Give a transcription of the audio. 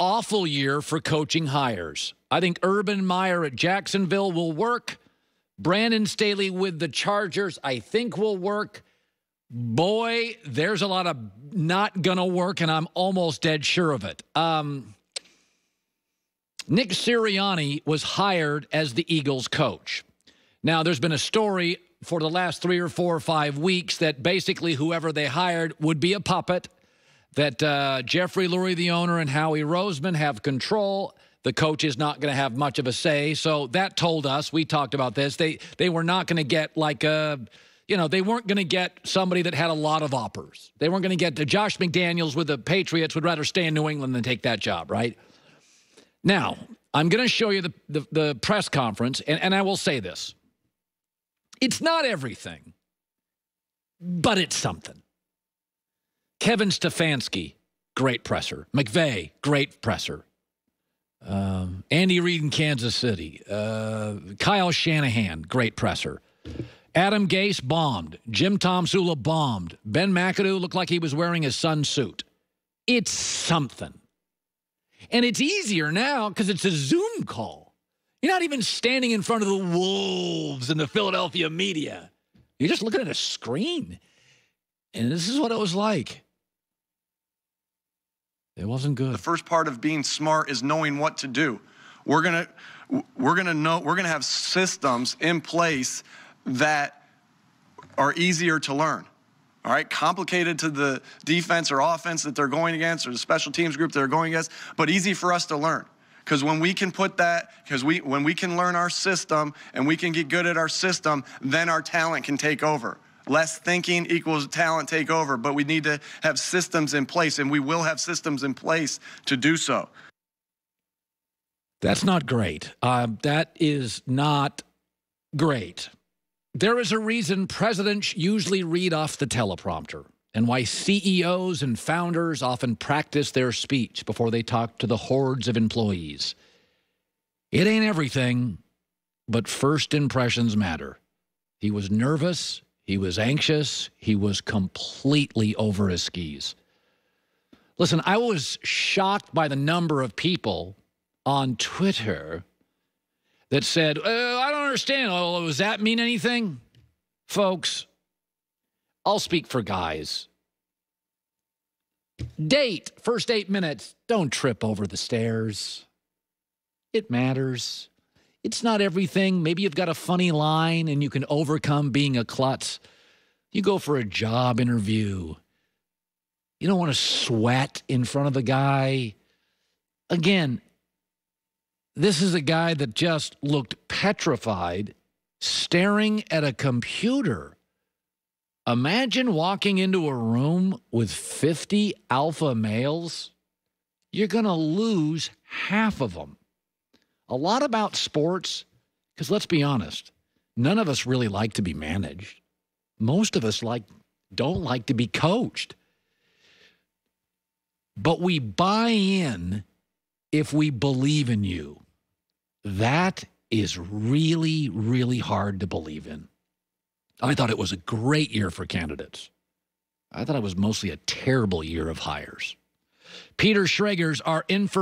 awful year for coaching hires. I think Urban Meyer at Jacksonville will work. Brandon Staley with the Chargers, I think will work. Boy, there's a lot of not going to work, and I'm almost dead sure of it. Nick Sirianni was hired as the Eagles coach. Now, there's been a story for the last 3 or 4 or 5 weeks that basically whoever they hired would be a puppet, that Jeffrey Lurie, the owner, and Howie Roseman have control. The coach is not going to have much of a say. So that told us, we talked about this, they were not going to get like a, they weren't going to get somebody that had a lot of offers. They weren't going to get Josh McDaniels with the Patriots would rather stay in New England than take that job, right? Now, I'm going to show you the press conference, and I will say this. It's not everything, but it's something. Kevin Stefanski, great presser. McVay, great presser. Andy Reid in Kansas City. Kyle Shanahan, great presser. Adam Gase bombed. Jim Tomsula bombed. Ben McAdoo looked like he was wearing his son's suit. It's something. And it's easier now because it's a Zoom call. You're not even standing in front of the Wolves and the Philadelphia media. You're just looking at a screen. And this is what it was like. It wasn't good. The first part of being smart is knowing what to do. We're gonna have systems in place that are easier to learn. All right, complicated to the defense or offense that they're going against, or the special teams group they're going against, but easy for us to learn. Because when we can put that, when we can learn our system and we can get good at our system, then our talent can take over. Less thinking equals talent take over, but we need to have systems in place, and we will have systems in place to do so. That's not great. That is not great. There is a reason presidents usually read off the teleprompter, and why CEOs and founders often practice their speech before they talk to the hordes of employees. It ain't everything, but first impressions matter. He was nervous. He was anxious. He was completely over his skis. Listen, I was shocked by the number of people on Twitter that said, I don't understand. Oh, does that mean anything? Folks, I'll speak for guys. Date, first 8 minutes, don't trip over the stairs. It matters. It's not everything. Maybe you've got a funny line and you can overcome being a klutz. You go for a job interview. You don't want to sweat in front of the guy. Again, this is a guy that just looked petrified, staring at a computer. Imagine walking into a room with 50 alpha males. You're going to lose half of them. A lot about sports, because let's be honest, none of us really like to be managed. Most of us don't like to be coached. But we buy in if we believe in you. That is really, really hard to believe in. I thought it was a great year for candidates. I thought it was mostly a terrible year of hires. Peter Schrager's our information.